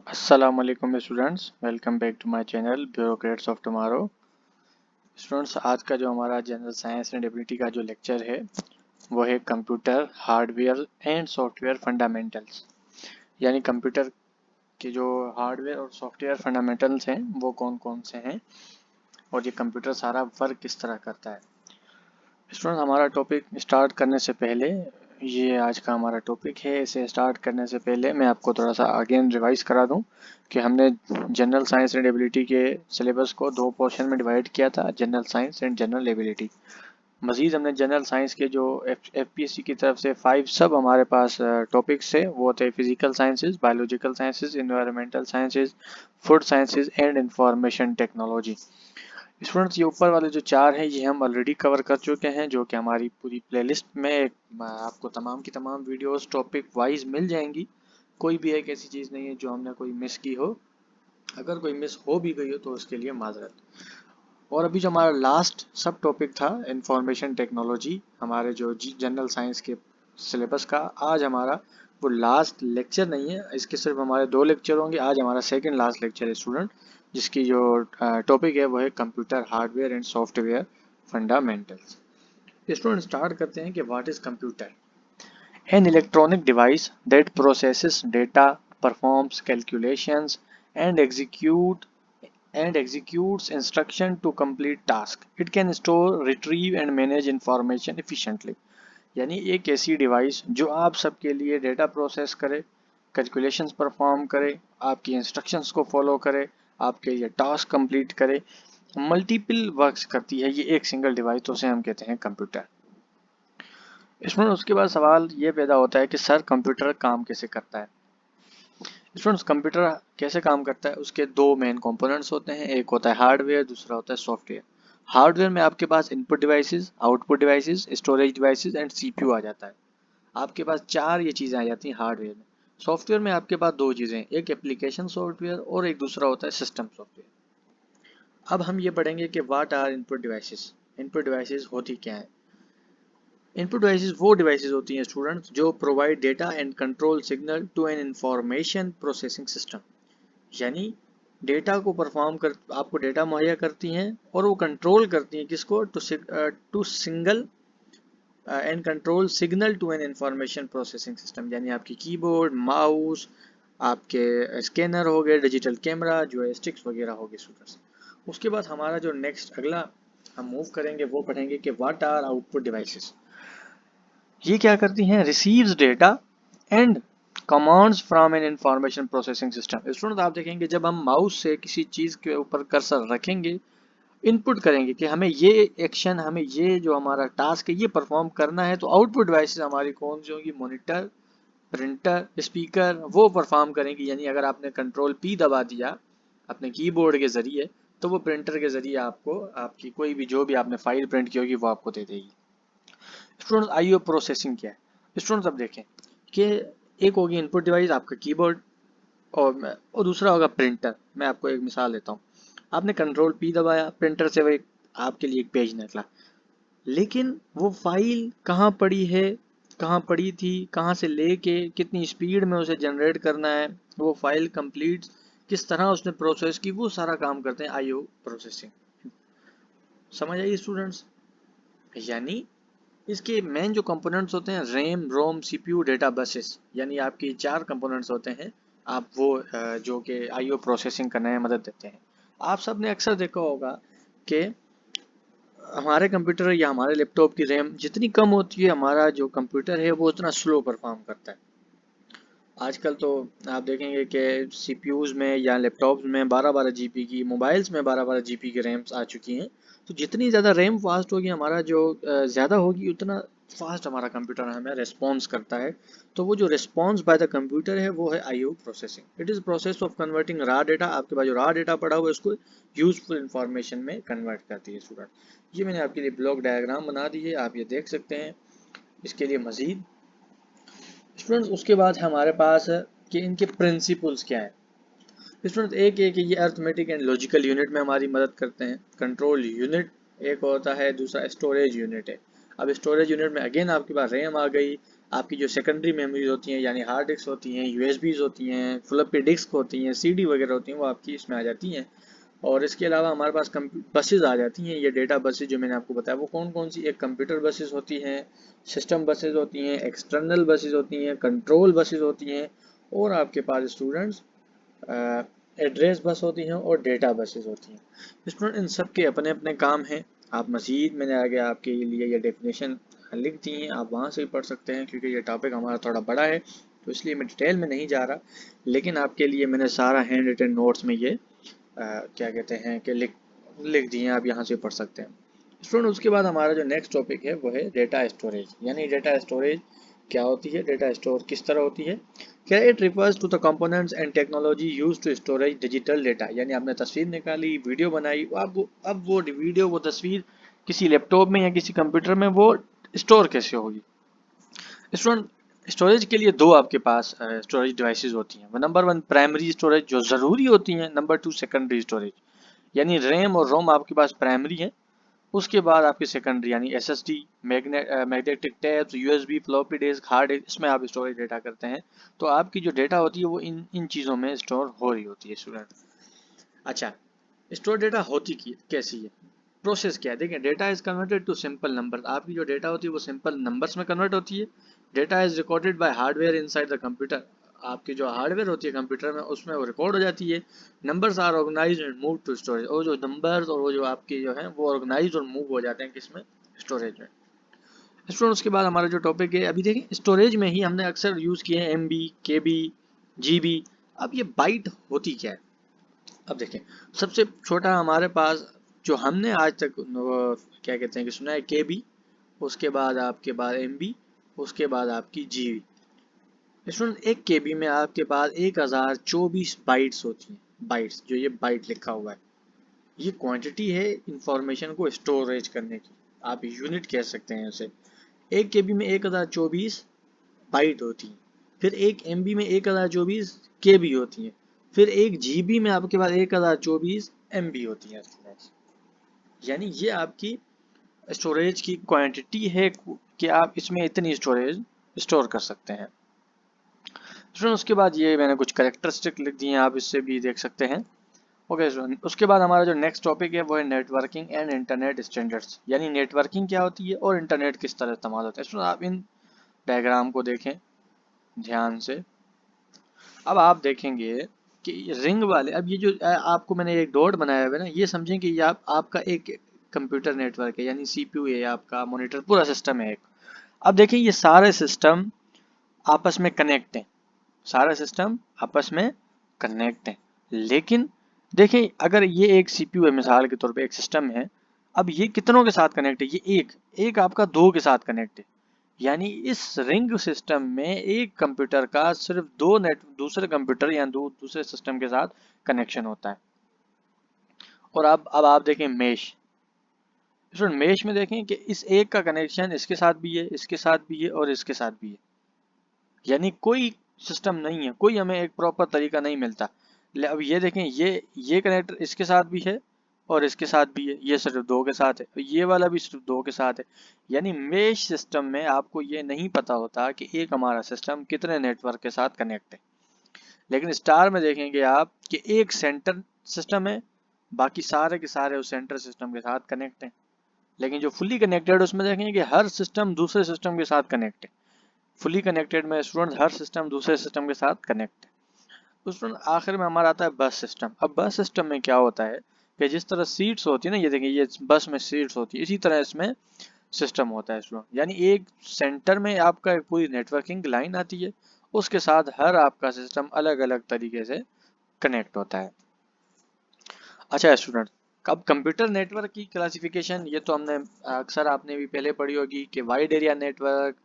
अस्सलामुअलैकुम students, welcome back to my channel bureaucrats of tomorrow. Students, आज का जो हमारा जनरल साइंस एंड एबिलिटी का जो लेक्चर है वो है computer hardware and software fundamentals. यानी कंप्यूटर के जो हार्डवेयर और सॉफ्टवेयर फंडामेंटल्स हैं वो कौन कौन से हैं और ये कंप्यूटर सारा वर्क किस तरह करता है। स्टूडेंट, हमारा टॉपिक स्टार्ट करने से पहले, ये आज का हमारा टॉपिक है, इसे स्टार्ट करने से पहले मैं आपको थोड़ा सा अगेन रिवाइज करा दूं कि हमने जनरल साइंस एंड एबिलिटी के सिलेबस को दो पोर्शन में डिवाइड किया था, general science and general ability. मजीद हमने जनरल साइंस के जो एफपीएससी की तरफ से 5 सब हमारे पास टॉपिक्स थे वो थे physical sciences, biological sciences, environmental sciences, food sciences and information technology. Students, ये ऊपर वाले जो चार हैं ये हम ऑलरेडी कवर कर चुके हैं, जो कि हमारी पूरी प्लेलिस्ट में आपको तमाम की तमाम वीडियोस टॉपिक वाइज मिल जाएंगी। कोई भी एक ऐसी चीज़ नहीं है जो हमने कोई मिस की हो। अगर कोई मिस हो भी गई हो तो उसके लिए माजरत। और अभी जो हमारा लास्ट सब टॉपिक था इंफॉर्मेशन टेक्नोलॉजी, हमारे जो जनरल साइंस के सिलेबस का, आज हमारा वो लास्ट लेक्चर नहीं है, इसके सिर्फ हमारे 2 लेक्चर होंगे। आज हमारा सेकंड लास्ट लेक्चर है स्टूडेंट, जिसकी जो टॉपिक है वो है computer hardware and software fundamentals. Student, start करते हैं कि what is computer. An electronic device that processes data, performs calculations and executes instruction to complete task. It can store, retrieve and manage information efficiently. यानी एक ऐसी device जो आप सबके लिए डेटा प्रोसेस करे, कैलकुलेशंस परफॉर्म करे, आपकी इंस्ट्रक्शंस को फॉलो करे, आपके लिए टास्क कंप्लीट करे, मल्टीपल वर्क्स करती है ये एक सिंगल डिवाइस, तो उसे हम कहते हैं कंप्यूटर। इसमें उसके बाद सवाल ये पैदा होता है कि सर कंप्यूटर काम कैसे करता है। स्टूडेंट्स, कंप्यूटर कैसे काम करता है, उसके दो मेन कंपोनेंट्स होते हैं, एक होता है हार्डवेयर, दूसरा होता है सॉफ्टवेयर। हार्डवेयर में आपके पास input devices, output devices, storage devices and CPU आ जाता है। आपके पास चार ये चीज़ें आ जाती हैं हार्डवेयर में। सॉफ्टवेयर में आपके पास दो चीज़ें, एक एप्लीकेशन सॉफ्टवेयर और एक दूसरा होता है सिस्टम सॉफ्टवेयर। अब हम ये पढ़ेंगे कि what are input devices. Input devices होती क्या है। इनपुट डिवाइसेस वो डिवाइसेस होती हैं स्टूडेंट्स जो provide data and control signal to an information processing system. यानी डेटा को परफॉर्म कर, आपको डेटा मुहैया करती हैं और वो कंट्रोल करती हैं किसको, to single and control signal to an information processing system. यानी आपकी कीबोर्ड, माउस, आपके स्कैनर हो गए, डिजिटल कैमरा, जॉयस्टिक्स वगैरह हो गए स्टूडेंट्स। उसके बाद हमारा जो नेक्स्ट अगला हम मूव करेंगे वो पढ़ेंगे कि व्हाट आर आउटपुट डिवाइसेस। ये क्या करती हैं, receives data and commands from N information processing system. Student, आप देखेंगे जब हम माउस से किसी चीज के ऊपर कर्सर रखेंगे, इनपुट करेंगे कि हमें ये एक्शन, हमें ये जो हमारा टास्क है ये परफॉर्म करना है, तो आउटपुट डिवाइसेस हमारी कौन सी होंगी, मॉनिटर, प्रिंटर, स्पीकर, वो परफॉर्म करेंगी। यानी अगर आपने कंट्रोल पी दबा दिया अपने कीबोर्ड के जरिए, तो वो प्रिंटर के जरिए आपको आपकी कोई भी जो भी आपने फाइल प्रिंट की होगी वो आपको दे देगी। स्टूडेंट्स, आईओ प्रोसेसिंग क्या है। स्टूडेंट्स, अब देखें कि एक होगी इनपुट डिवाइस आपका कीबोर्ड, और दूसरा होगा प्रिंटर। मैं आपको एक मिसाल देता हूँ। आपने कंट्रोल पी दबाया, प्रिंटर से वो आपके लिए एक पेज निकला, लेकिन वो फाइल कहाँ पड़ी है, कहाँ पड़ी थी, कहाँ से लेके कितनी स्पीड में उसे जनरेट करना है, वो फाइल कंप्लीट किस तरह उसने प्रोसेस की, वो सारा काम करते हैं आईओ प्रोसेसिंग। समझ आइए स्टूडेंट्स। यानी इसके मेन जो कंपोनेंट्स होते हैं, रैम, रोम, सीपीयू, डेटा बसेस, यानी आपकी चार कंपोनेंट्स होते हैं। आप वो जो कि आईओ प्रोसेसिंग करने में मदद देते हैं। आप सब ने अक्सर देखा होगा कि हमारे कंप्यूटर या हमारे लैपटॉप की रैम जितनी कम होती है, हमारा जो कंप्यूटर है वो उतना स्लो परफॉर्म करता है। आजकल तो आप देखेंगे कि सीपीयूज में या लैपटॉप्स में 12-12 जीबी की, मोबाइल्स में 12-12 जीबी की रैम्स आ चुकी हैं। तो जितनी ज़्यादा रैम फास्ट होगी हमारा जो ज़्यादा होगी, उतना फास्ट हमारा कंप्यूटर हमें रिस्पॉन्स करता है। तो वो जो रिस्पॉन्स बाय द कंप्यूटर है वो है IO processing. It is process of converting रा डेटा, आपके पास जो रा डेटा पड़ा हुआ है उसको यूजफुल इंफॉर्मेशन में कन्वर्ट करती है स्टूडेंट। ये मैंने आपके लिए ब्लॉक डायग्राम बना दी है, आप ये देख सकते हैं। इसके लिए मज़ीद स्टूडेंट्स, उसके बाद हमारे पास है कि इनके प्रिंसिपल्स क्या है। स्टूडेंट्स, एक एक ये अर्थमेटिक एंड लॉजिकल यूनिट में हमारी मदद करते हैं। कंट्रोल यूनिट एक होता है, दूसरा स्टोरेज यूनिट है। अब स्टोरेज यूनिट में अगेन आपके पास रैम आ गई, आपकी जो सेकेंडरी मेमोरीज होती हैं यानी हार्ड डिस्क होती हैं, यूएसबीज होती हैं, फ्लॉपी डिस्क होती हैं, सीडी वगैरह होती हैं, वो आपकी इसमें आ जाती हैं। और इसके अलावा हमारे पास बसेज आ जाती हैं। ये डेटा बसेज जो मैंने आपको बताया वो कौन कौन सी, एक कंप्यूटर बसेज होती हैं, सिस्टम बसेज होती हैं, एक्सटर्नल बसेज होती हैं, कंट्रोल बसेज होती हैं, और आपके पास स्टूडेंट्स एड्रेस बस होती हैं और डेटा बसेज होती हैं। स्टूडेंट इन सब के अपने अपने काम हैं। आप मज़ीद मैंने आगे आपके लिए ये डेफिनेशन लिख दी हैं, आप वहाँ से भी पढ़ सकते हैं, क्योंकि ये टॉपिक हमारा थोड़ा बड़ा है तो इसलिए मैं डिटेल में नहीं जा रहा, लेकिन आपके लिए मैंने सारा हैंड रिटन नोट्स में ये क्या कहते हैं कि लिख दिए हैं, आप यहाँ से पढ़ सकते हैं। स्टूडेंट उसके बाद हमारा जो नेक्स्ट टॉपिक है वो है डेटा स्टोरेज। यानी डेटा स्टोरेज क्या होती है, डेटा स्टोर किस तरह होती है। क्या it refers to the components and technology use to storage digital data. यानी आपने तस्वीर निकाली, वीडियो बनाई, अब वो वीडियो, वो तस्वीर किसी लैपटॉप में या किसी कंप्यूटर में वो स्टोर कैसे होगी। स्टूडेंट स्टोरेज के लिए दो आपके पास स्टोरेज डिवाइसेस होती हैं। नंबर वन प्राइमरी स्टोरेज जो ज़रूरी होती हैं, नंबर टू सेकेंडरी स्टोरेज यानी रैम और रोम आपके पास प्राइमरी है। उसके बाद आपकी सेकेंडरी यानी SSD, magnetic tabs, USB, floppy disk, hard disk, इसमें आप स्टोरेज डेटा करते हैं। तो आपकी जो डेटा होती है वो इन इन चीज़ों में स्टोर हो रही होती है स्टूडेंट। अच्छा, स्टोर डेटा होती की कैसी है, प्रोसेस क्या है, देखिए data is converted to simple number. आपकी जो डेटा होती है वो सिंपल नंबर्स में कन्वर्ट होती है। Data is recorded by hardware inside the computer. आपकी जो हार्डवेयर होती है कंप्यूटर में उसमें वो रिकॉर्ड हो जाती है। Numbers are organised and move to storage. और जो नंबर्स और वो जो आपके जो है वो ऑर्गेनाइज्ड और मूव हो जाते हैं किसमें, स्टोरेज में। स्टूडेंट उसके बाद हमारा जो टॉपिक है अभी देखें, स्टोरेज में ही हमने अक्सर यूज़ किए हैं एमबी, केबी, जीबी। अब ये बाइट होती क्या है, अब देखें सबसे छोटा हमारे पास जो हमने आज तक क्या कहते हैं कि सुना है, केबी, उसके बाद आपके पास एमबी, उसके बाद आपकी जीबी। स्टूडेंट एक केबी में आपके पास 1024 बाइट्स होती हैं। बाइट्स, जो ये बाइट लिखा हुआ है ये क्वांटिटी है इंफॉर्मेशन को स्टोरेज करने की, आप यूनिट कह सकते हैं उसे। एक केबी में 1024 बाइट होती है, फिर एक एमबी में 1024 केबी होती है, फिर एक जीबी में आपके पास 1024 एमबी होती है। यानी ये आपकी स्टोरेज की क्वांटिटी है कि आप इसमें इतनी स्टोरेज स्टोर कर सकते हैं। स्टूडेंट उसके बाद ये मैंने कुछ कैरेक्टरिस्टिक लिख दिए हैं, आप इससे भी देख सकते हैं। ओके स्टूडेंट उसके बाद हमारा जो नेक्स्ट टॉपिक है वो है नेटवर्किंग एंड इंटरनेट स्टैंडर्ड्स। यानी नेटवर्किंग क्या होती है और इंटरनेट किस तरह इस्तेमाल होता है। स्टूडेंट आप इन डायग्राम को देखें ध्यान से। अब आप देखेंगे कि रिंग वाले, अब ये जो आपको मैंने एक डॉट बनाया हुआ है ना, ये समझें कि ये आपका एक कंप्यूटर नेटवर्क है, यानी सीपीयू है आपका, मॉनिटर, पूरा सिस्टम है एक। अब देखें ये सारे सिस्टम आपस में कनेक्ट हैं, सारे सिस्टम आपस में कनेक्ट हैं। लेकिन देखें अगर ये एक सीपीयू है, मिसाल के तौर पे एक सिस्टम है, अब ये कितनों के साथ कनेक्ट है, ये एक एक आपका दो के साथ कनेक्ट है। यानी इस रिंग सिस्टम में एक कंप्यूटर का सिर्फ दो नेट दूसरे कंप्यूटर या दूसरे सिस्टम के साथ कनेक्शन होता है। और अब आप देखें मेश, स्टूडेंट मेश में देखें कि इस एक का कनेक्शन इसके साथ भी है, इसके साथ भी है और इसके साथ भी है। यानी कोई सिस्टम नहीं है, कोई हमें एक प्रॉपर तरीका नहीं मिलता। अब ये देखें ये कनेक्टर इसके साथ भी है और इसके साथ भी है, ये सिर्फ दो के साथ है, ये वाला भी सिर्फ दो के साथ है। यानी मेश सिस्टम में आपको ये नहीं पता होता कि एक हमारा सिस्टम कितने नेटवर्क के साथ कनेक्ट है। लेकिन स्टार में देखेंगे आप कि एक सेंटर सिस्टम है, बाकी सारे के सारे उस सेंटर सिस्टम के साथ कनेक्ट हैं। लेकिन जो फुली कनेक्टेड उसमें देखेंगे कि हर सिस्टम दूसरे सिस्टम के साथ कनेक्ट है। फुली कनेक्टेड में स्टूडेंट हर सिस्टम दूसरे सिस्टम के साथ कनेक्ट है। तो स्टूडेंट आखिर में हमारा आता है बस सिस्टम। अब बस सिस्टम में क्या होता है कि जिस तरह सीट्स होती है ना, ये देखिए ये बस में सीट्स होती है, इसी तरह इसमें सिस्टम होता है स्टूडेंट। यानी एक सेंटर में आपका एक पूरी नेटवर्किंग लाइन आती है, उसके साथ हर आपका सिस्टम अलग अलग तरीके से कनेक्ट होता है। अच्छा स्टूडेंट, अब कंप्यूटर नेटवर्क की क्लासिफिकेशन ये तो हमने अक्सर आपने भी पहले पढ़ी होगी कि wide area network,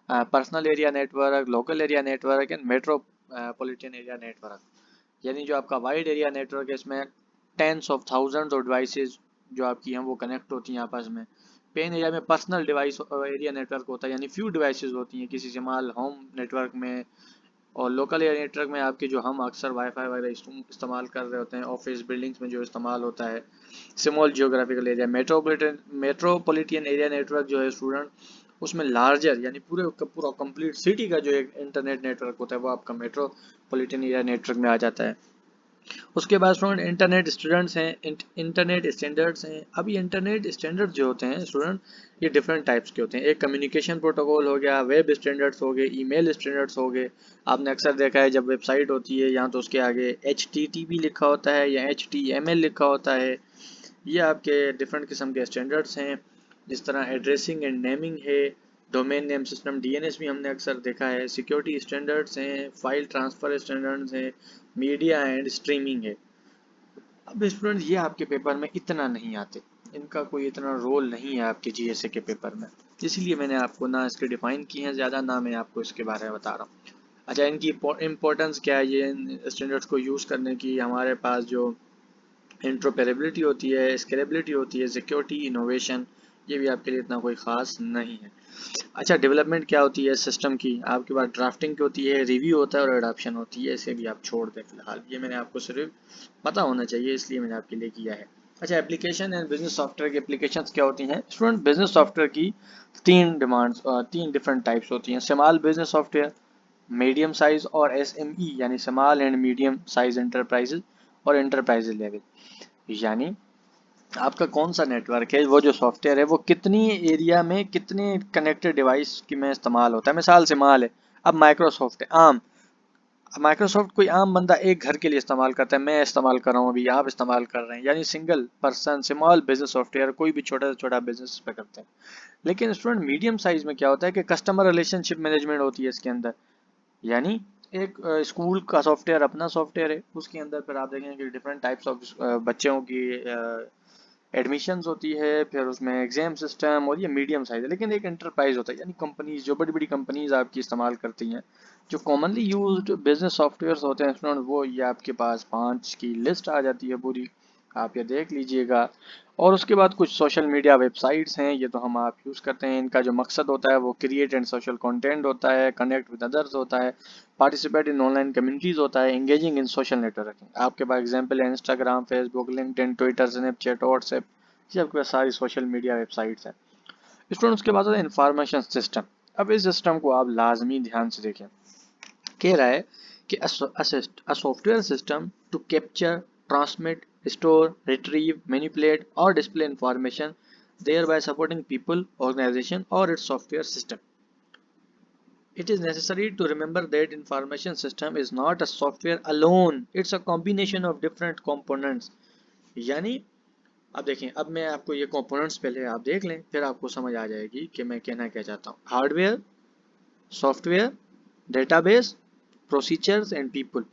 personal area network, local area network and metropolitan area network. यानी जो आपका वाइड एरिया नेटवर्क है इसमें tens of thousands of devices जो आपकी हैं वो कनेक्ट होती हैं आपस में। पेन एरिया में पर्सनल डिवाइस एरिया नेटवर्क होता है, यानी फ्यू डिवाइसेस होती हैं किसी जमाल होम नेटवर्क में। और लोकल एरिया नेटवर्क में आपके जो हम अक्सर वाईफाई वगैरह इस्तेमाल कर रहे होते हैं ऑफिस बिल्डिंग्स में जो इस्तेमाल होता है। Small geographical area, metropolitan area network जो है स्टूडेंट उसमें लार्जर यानी पूरे का पूरा कंप्लीट सिटी का जो एक इंटरनेट नेटवर्क होता है वो आपका मेट्रोपॉलिटन एरिया नेटवर्क में आ जाता है। उसके बाद स्टूडेंट इंटरनेट स्टूडेंट्स हैं, इंटरनेट स्टैंडर्ड्स हैं। अब ये इंटरनेट स्टैंडर्ड जो होते हैं स्टूडेंट, ये डिफरेंट टाइप्स के होते हैं। एक कम्युनिकेशन प्रोटोकॉल हो गया, वेब स्टैंडर्ड्स हो गए, ईमेल स्टैंडर्ड्स हो गए। आपने अक्सर देखा है जब वेबसाइट होती है यहाँ तो उसके आगे HTTP लिखा होता है या HTML लिखा होता है। ये आपके डिफरेंट किस्म के स्टैंडर्ड्स हैं। जिस तरह एड्रेसिंग एंड नेमिंग है, डोमेन नेम सिस्टम DNS भी हमने अक्सर देखा है। सिक्योरिटी स्टैंडर्ड्स हैं, फाइल ट्रांसफर स्टैंडर्ड्स हैं, मीडिया एंड स्ट्रीमिंग है। अब स्टूडेंट ये आपके पेपर में इतना नहीं आते, इनका कोई इतना रोल नहीं है आपके GSA के पेपर में, इसीलिए मैंने आपको ना इसके डिफाइन किए हैं ज़्यादा, ना मैं आपको इसके बारे में बता रहा हूँ। अच्छा, इनकी इम्पोर्टेंस क्या है ये स्टैंडर्ड्स को यूज़ करने की? हमारे पास जो इंटरऑपरेबिलिटी होती है, स्केलेबिलिटी होती है, सिक्योरिटी, इनोवेशन, ये भी आपके लिए इतना कोई ख़ास नहीं है। अच्छा, डेवलपमेंट क्या होती है सिस्टम की? आपके पास ड्राफ्टिंग की होती है, रिव्यू होता है और अडॉप्शन होती है। इसे भी आप छोड़ दें फिलहाल, ये मैंने आपको सिर्फ पता होना चाहिए इसलिए मैंने आपके लिए किया है। अच्छा, एप्लीकेशन एंड बिजनेस सॉफ्टवेयर की एप्लीकेशंस क्या होती हैं स्टूडेंट? बिजनेस सॉफ्टवेयर की तीन डिफरेंट टाइप्स होती हैं। Small business software, medium size और SME यानी small and medium size enterprises और एंटरप्राइज लेवल। यानी आपका कौन सा नेटवर्क है, वो जो सॉफ्टवेयर है वो कितनी एरिया में कितने कनेक्टेड डिवाइस की में इस्तेमाल होता है। मिसाल से माल है, अब माइक्रोसॉफ्ट है आम, माइक्रोसॉफ्ट कोई आम बंदा एक घर के लिए इस्तेमाल करता है, मैं इस्तेमाल कर रहा हूँ अभी, आप इस्तेमाल कर रहे हैं, यानी single person small business software कोई भी छोटा से छोटा बिजनेस पे करते हैं। लेकिन स्टूडेंट मीडियम साइज में क्या होता है कि कस्टमर रिलेशनशिप मैनेजमेंट होती है इसके अंदर। यानी एक स्कूल का सॉफ्टवेयर अपना सॉफ्टवेयर है, उसके अंदर फिर आप देखेंगे कि डिफरेंट टाइप्स ऑफ बच्चों की एडमिशन्स होती है, फिर उसमें एग्जाम सिस्टम, और ये मीडियम साइज है। लेकिन एक एंटरप्राइज होता है यानी कंपनीज, जो बड़ी बड़ी कंपनीज आपकी इस्तेमाल करती हैं, जो कॉमनली यूज्ड बिजनेस सॉफ्टवेयर्स होते हैं स्टूडेंट, वो ये आपके पास 5 की लिस्ट आ जाती है पूरी, आप ये देख लीजिएगा। और उसके बाद कुछ सोशल मीडिया वेबसाइट्स हैं, ये तो हम आप यूज़ करते हैं। इनका जो मकसद होता है वो क्रिएट एंड सोशल कंटेंट होता है, कनेक्ट विद अदर्स होता है, पार्टिसिपेट इन ऑनलाइन कम्युनिटीज़ होता है, एंगेजिंग इन सोशल नेटवर्किंग। आपके पास एग्जांपल है Instagram, Facebook, LinkedIn, Twitter, Snapchat, WhatsApp, ये आपके पास सारी सोशल मीडिया वेबसाइट्स हैं। स्टूडेंट्स के बाद है इंफॉर्मेशन सिस्टम। अब इस सिस्टम को आप लाजमी ध्यान से देखें। कह रहा है कि a software system to capture, transmit, store, retrieve, manipulate or display information, thereby supporting people, organization or its software system. It is necessary to remember that information system is not a software alone, it's a combination of different components. यानी अब देखें, अब मैं आपको ये components पहले आप देख लें, फिर आपको समझ आ जाएगी कि मैं कहना क्या चाहता हूँ। Hardware, software, database, procedures and people.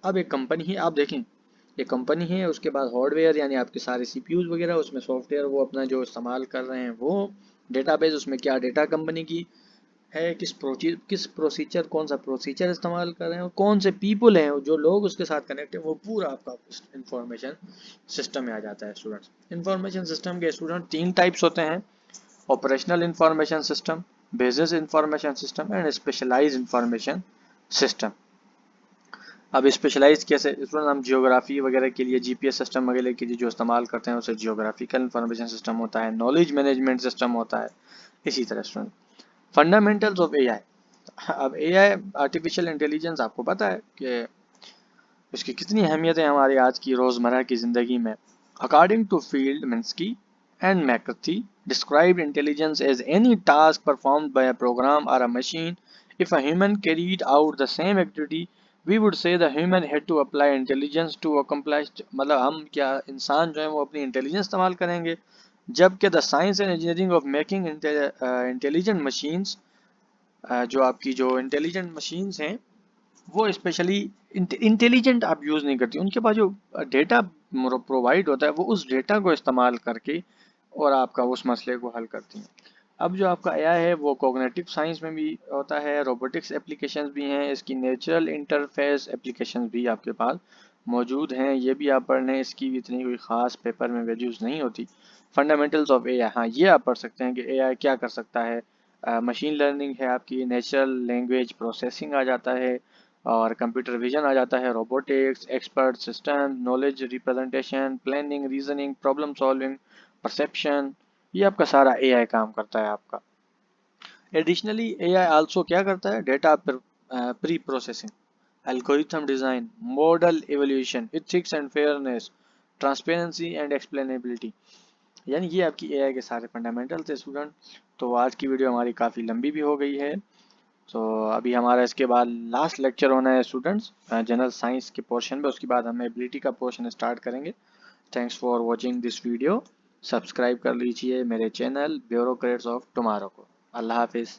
अब एक कंपनी है, आप देखें एक कंपनी है, उसके बाद हार्डवेयर यानी आपके सारे CPUs वगैरह, उसमें सॉफ्टवेयर वो अपना जो इस्तेमाल कर रहे हैं वो, डेटाबेस उसमें क्या डेटा कंपनी की है, किस प्रोसीजर, कौन सा प्रोसीजर इस्तेमाल कर रहे हैं, और कौन से पीपल हैं जो लोग उसके साथ कनेक्ट है, वो पूरा आपका इंफॉर्मेशन सिस्टम में आ जाता है। स्टूडेंट्स, इंफॉर्मेशन सिस्टम के स्टूडेंट 3 टाइप्स होते हैं: operational information system, business information system and specialised information system. अब स्पेशलाइज कैसे स्टूडेंट, हम जियोग्राफी वगैरह के लिए GPS सिस्टम वगैरह के लिए जो इस्तेमाल करते हैं उसे जियोग्राफिकल इंफॉर्मेशन सिस्टम होता है, नॉलेज मैनेजमेंट सिस्टम होता है। इसी तरह स्टूडेंट, फंडामेंटल्स ऑफ AI। अब AI आर्टिफिशियल इंटेलिजेंस आपको पता है कि इसकी कितनी अहमियत है हमारी आज की रोज़मर्रा की ज़िंदगी में। According to field Minsky and McCarthy, described intelligence as any task performed by a program or a machine. If a human carried out the same activity, we would say the human had to apply intelligence to accomplish। मतलब हम क्या, इंसान जो है वो अपनी intelligence इस्तेमाल करेंगे, जबकि the science and engineering of making intelligent machines, जो आपकी जो इंटेलिजेंट मशीन्स हैं वो स्पेशली इंटेलिजेंट आप यूज़ नहीं करती, उनके पास जो डेटा प्रोवाइड होता है वो उस डेटा को इस्तेमाल करके और आपका उस मसले को हल करती हैं। अब जो आपका AI है वो कॉग्निटिव साइंस में भी होता है, रोबोटिक्स एप्लीकेशंस भी हैं, इसकी नेचुरल इंटरफेस एप्लीकेशंस भी आपके पास मौजूद हैं, ये भी आप पढ़ लें, इसकी भी इतनी कोई ख़ास पेपर में वैल्यूज़ नहीं होती। फंडामेंटल्स ऑफ AI, हाँ ये आप पढ़ सकते हैं कि AI क्या कर सकता है। मशीन लर्निंग है आपकी, नेचुरल लैंग्वेज प्रोसेसिंग आ जाता है, और कंप्यूटर विजन आ जाता है, robotics, expert system, knowledge representation, planning, reasoning, problem solving, perception, ये आपका सारा AI काम करता है आपका। एडिशनली एआई आल्सो क्या करता है, data pre processing, algorithm design, model evolution, ethics and fairness, transparency and explainability. यानी ये आपकी एआई के सारे फंडामेंटल थे स्टूडेंट। तो आज की वीडियो हमारी काफ़ी लंबी भी हो गई है। तो अभी हमारा इसके बाद लास्ट लेक्चर होना है स्टूडेंट्स जनरल साइंस के पोर्शन में, उसके बाद हम एबिलिटी का पोर्शन स्टार्ट करेंगे। Thanks for watching this video. Subscribe कर लीजिए मेरे चैनल ब्यूरोक्रेट्स ऑफ टुमारो को। अल्लाह हाफिज़।